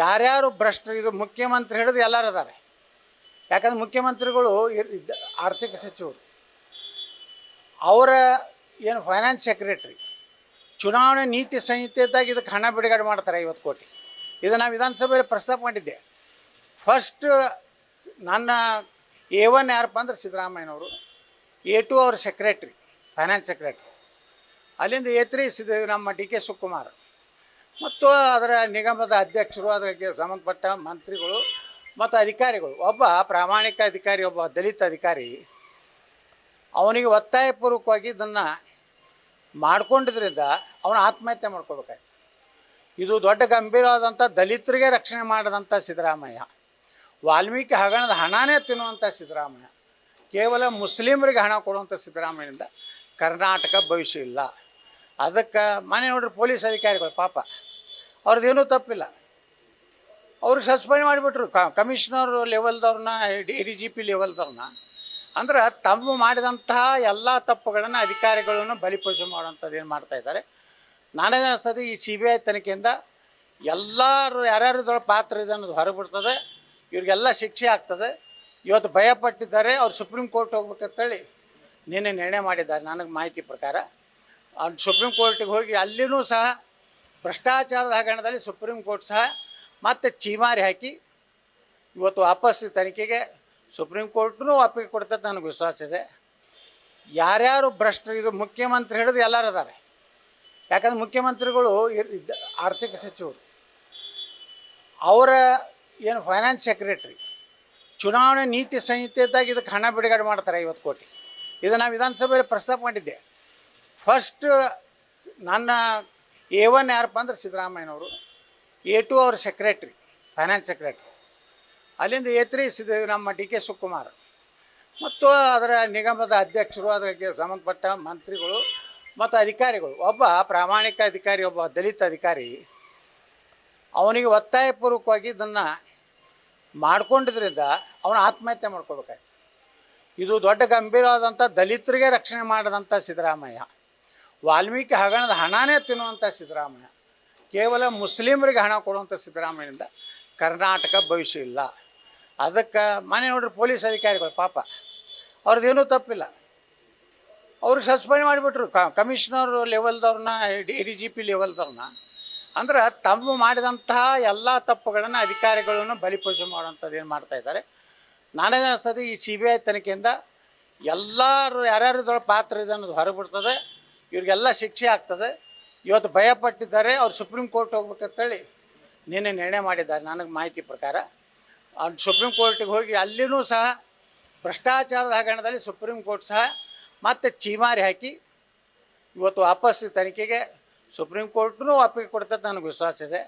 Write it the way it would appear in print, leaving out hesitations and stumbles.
ಯಾರ್ಯಾರು ಭ್ರಷ್ಟರು ಇದು ಮುಖ್ಯಮಂತ್ರಿ ಹಿಡಿದು ಎಲ್ಲರೂ ಇದ್ದಾರೆ. ಯಾಕಂದ್ರೆ ಮುಖ್ಯಮಂತ್ರಿಗಳು ಆರ್ಥಿಕ ಸಚಿವರು, ಅವರ ಏನು ಫೈನಾನ್ಸ್ ಸೆಕ್ರೆಟ್ರಿ, ಚುನಾವಣೆ ನೀತಿ ಸಂಹಿತೆದಾಗ ಇದಕ್ಕೆ ಹಣ ಬಿಡುಗಡೆ ಮಾಡ್ತಾರೆ 50 ಕೋಟಿ. ಇದು ನಾವು ವಿಧಾನಸಭೆಯಲ್ಲಿ ಪ್ರಸ್ತಾಪ ಮಾಡಿದ್ದೆ. ಫಸ್ಟ್ ನನ್ನ A1 ಯಾರಪ್ಪ ಅಂದ್ರೆ ಸಿದ್ದರಾಮಯ್ಯನವರು, A2 ಅವ್ರ ಸೆಕ್ರೆಟ್ರಿ, ಫೈನಾನ್ಸ್ ಸೆಕ್ರೆಟ್ರಿ, ಅಲ್ಲಿಂದ A3 ನಮ್ಮ DK ಶಿವಕುಮಾರ್ ಮತ್ತು ಅದರ ನಿಗಮದ ಅಧ್ಯಕ್ಷರು, ಅದಕ್ಕೆ ಸಂಬಂಧಪಟ್ಟ ಮಂತ್ರಿಗಳು ಮತ್ತು ಅಧಿಕಾರಿಗಳು. ಒಬ್ಬ ಪ್ರಾಮಾಣಿಕ ಅಧಿಕಾರಿ, ಒಬ್ಬ ದಲಿತ ಅಧಿಕಾರಿ, ಅವನಿಗೆ ಒತ್ತಾಯಪೂರ್ವಕವಾಗಿ ಇದನ್ನು ಮಾಡ್ಕೊಂಡಿದ್ರಿಂದ ಅವನು ಆತ್ಮಹತ್ಯೆ ಮಾಡ್ಕೋಬೇಕಾಯ್ತು. ಇದು ದೊಡ್ಡ ಗಂಭೀರವಾದಂಥ ದಲಿತರಿಗೆ ರಕ್ಷಣೆ ಮಾಡಿದಂಥ ಸಿದ್ದರಾಮಯ್ಯ, ವಾಲ್ಮೀಕಿ ಹಗರಣದ ಹಣನೇ ತಿನ್ನುವಂಥ ಸಿದ್ದರಾಮಯ್ಯ, ಕೇವಲ ಮುಸ್ಲಿಮರಿಗೆ ಹಣ ಕೊಡುವಂಥ ಸಿದ್ದರಾಮಯ್ಯನಿಂದ ಕರ್ನಾಟಕ ಭವಿಷ್ಯ ಇಲ್ಲ. ಅದಕ್ಕೆ ಮನೆ ನೋಡ್ರಿ ಪೊಲೀಸ್ ಅಧಿಕಾರಿಗಳು ಪಾಪ ಅವ್ರದ್ದೇನೂ ತಪ್ಪಿಲ್ಲ, ಅವ್ರಿಗೆ ಸಸ್ಪೆಂಡ್ ಮಾಡಿಬಿಟ್ರು ಕಮಿಷನರ್ ಲೆವೆಲ್ದವ್ರನ್ನ, DGP ಲೆವೆಲ್ದವ್ರನ್ನ. ಅಂದ್ರೆ ತಮ್ಮ ಮಾಡಿದಂತಹ ಎಲ್ಲ ತಪ್ಪುಗಳನ್ನು ಅಧಿಕಾರಿಗಳನ್ನು ಬಲಿಪಶು ಮಾಡುವಂಥದ್ದು ಏನು ಮಾಡ್ತಾಯಿದ್ದಾರೆ. ನನಗೆ ಅನಿಸ್ತದೆ ಈ CBI ತನಿಖೆಯಿಂದ ಎಲ್ಲರೂ ಯಾರ್ಯಾರದೊಳಗೆ ಪಾತ್ರ ಇದೆ ಅನ್ನೋದು ಹೊರಬಿಡ್ತದೆ, ಇವ್ರಿಗೆಲ್ಲ ಶಿಕ್ಷೆ ಆಗ್ತದೆ. ಇವತ್ತು ಭಯಪಟ್ಟಿದ್ದಾರೆ, ಅವ್ರು ಸುಪ್ರೀಂ ಕೋರ್ಟ್ ಹೋಗ್ಬೇಕಂತೇಳಿ ನಿನ್ನೆ ನಿರ್ಣಯ ಮಾಡಿದ್ದಾರೆ. ನನಗೆ ಮಾಹಿತಿ ಪ್ರಕಾರ ಅವ್ರು ಸುಪ್ರೀಂ ಕೋರ್ಟಿಗೆ ಹೋಗಿ ಅಲ್ಲಿಯೂ ಸಹ ಭ್ರಷ್ಟಾಚಾರದ ಹಗರಣದಲ್ಲಿ ಸುಪ್ರೀಂ ಕೋರ್ಟ್ ಸಹ ಮತ್ತೆ ಚೀಮಾರಿ ಹಾಕಿ ಇವತ್ತು ವಾಪಸ್ ತನಿಖೆಗೆ ಸುಪ್ರೀಂ ಕೋರ್ಟ್ನೂ ಒಪ್ಪಿಗೆ ಕೊಡ್ತದೆ ನನಗೆ ವಿಶ್ವಾಸ ಇದೆ. ಯಾರ್ಯಾರು ಭ್ರಷ್ಟರು ಇದು ಮುಖ್ಯಮಂತ್ರಿ ಹಿಡಿದು ಎಲ್ಲರೂ ಇದ್ದಾರೆ. ಯಾಕಂದ್ರೆ ಮುಖ್ಯಮಂತ್ರಿಗಳು ಆರ್ಥಿಕ ಸಚಿವರು, ಅವರ ಏನು ಫೈನಾನ್ಸ್ ಸೆಕ್ರೆಟ್ರಿ, ಚುನಾವಣೆ ನೀತಿ ಸಂಹಿತೆದಾಗ ಇದಕ್ಕೆ ಹಣ ಬಿಡುಗಡೆ ಮಾಡ್ತಾರೆ 50 ಕೋಟಿ. ಇದು ನಾವು ವಿಧಾನಸಭೆಯಲ್ಲಿ ಪ್ರಸ್ತಾಪ ಮಾಡಿದ್ದೆ. ಫಸ್ಟ್ ನನ್ನ A1 ಯಾರಪ್ಪ ಅಂದ್ರೆ ಸಿದ್ದರಾಮಯ್ಯನವರು, A2 ಅವ್ರ ಸೆಕ್ರೆಟ್ರಿ, ಫೈನಾನ್ಸ್ ಸೆಕ್ರೆಟ್ರಿ, ಅಲ್ಲಿಂದ A3 ನಮ್ಮ DK ಶಿವಕುಮಾರ್ ಮತ್ತು ಅದರ ನಿಗಮದ ಅಧ್ಯಕ್ಷರು, ಅದಕ್ಕೆ ಸಂಬಂಧಪಟ್ಟ ಮಂತ್ರಿಗಳು ಮತ್ತು ಅಧಿಕಾರಿಗಳು. ಒಬ್ಬ ಪ್ರಾಮಾಣಿಕ ಅಧಿಕಾರಿ, ಒಬ್ಬ ದಲಿತ ಅಧಿಕಾರಿ, ಅವನಿಗೆ ಒತ್ತಾಯಪೂರ್ವಕವಾಗಿ ಇದನ್ನು ಮಾಡ್ಕೊಂಡಿದ್ರಿಂದ ಅವನು ಆತ್ಮಹತ್ಯೆ ಮಾಡ್ಕೋಬೇಕಾಯ್ತು. ಇದು ದೊಡ್ಡ ಗಂಭೀರವಾದಂಥ ದಲಿತರಿಗೆ ರಕ್ಷಣೆ ಮಾಡಿದಂಥ ಸಿದ್ದರಾಮಯ್ಯ, ವಾಲ್ಮೀಕಿ ಹಗರಣದ ಹಣನೇ ತಿನ್ನುವಂಥ ಸಿದ್ದರಾಮಯ್ಯ, ಕೇವಲ ಮುಸ್ಲಿಮರಿಗೆ ಹಣ ಕೊಡುವಂಥ ಸಿದ್ದರಾಮಯ್ಯನಿಂದ ಕರ್ನಾಟಕ ಭವಿಷ್ಯ ಇಲ್ಲ. ಅದಕ್ಕೆ ಮನೆ ನೋಡ್ರಿ ಪೊಲೀಸ್ ಅಧಿಕಾರಿಗಳು ಪಾಪ ಅವ್ರದ್ದೇನೂ ತಪ್ಪಿಲ್ಲ, ಅವ್ರಿಗೆ ಸಸ್ಪೆಂಡ್ ಮಾಡಿಬಿಟ್ರು ಕಮಿಷನರ್ ಲೆವೆಲ್ದವ್ರನ್ನ, DGP ಲೆವೆಲ್ದವ್ರನ್ನ. ಅಂದ್ರೆ ತಮ್ಮ ಮಾಡಿದಂತಹ ಎಲ್ಲ ತಪ್ಪುಗಳನ್ನು ಅಧಿಕಾರಿಗಳನ್ನು ಬಲಿಪಶು ಮಾಡುವಂಥದ್ದು ಏನು ಮಾಡ್ತಾಯಿದ್ದಾರೆ. ನನಗೆ ಅನಿಸ್ತದೆ ಈ CBI ತನಿಖೆಯಿಂದ ಎಲ್ಲರೂ ಯಾರ್ಯಾರದೊಳಗೆ ಪಾತ್ರ ಇದೆ ಅನ್ನೋದು ಹೊರಬಿಡ್ತದೆ, ಇವ್ರಿಗೆಲ್ಲ ಶಿಕ್ಷೆ ಆಗ್ತದೆ. ಇವತ್ತು ಭಯಪಟ್ಟಿದ್ದಾರೆ, ಅವ್ರು ಸುಪ್ರೀಂ ಕೋರ್ಟ್ ಹೋಗ್ಬೇಕಂತೇಳಿ ನಿನ್ನೆ ನಿರ್ಣಯ ಮಾಡಿದ್ದಾರೆ. ನನಗೆ ಮಾಹಿತಿ ಪ್ರಕಾರ ಅವ್ರು ಸುಪ್ರೀಂ ಕೋರ್ಟಿಗೆ ಹೋಗಿ ಅಲ್ಲಿಯೂ ಸಹ ಭ್ರಷ್ಟಾಚಾರದ ಹಗರಣದಲ್ಲಿ ಸುಪ್ರೀಂ ಕೋರ್ಟ್ ಸಹ ಮತ್ತೆ ಚೀಮಾರಿ ಹಾಕಿ ಇವತ್ತು ವಾಪಸ್ ತನಿಖೆಗೆ ಸುಪ್ರೀಂ ಕೋರ್ಟ್ನೂ ಒಪ್ಪಿಗೆ ಕೊಡ್ತದೆ ನನಗೆ ವಿಶ್ವಾಸ ಇದೆ.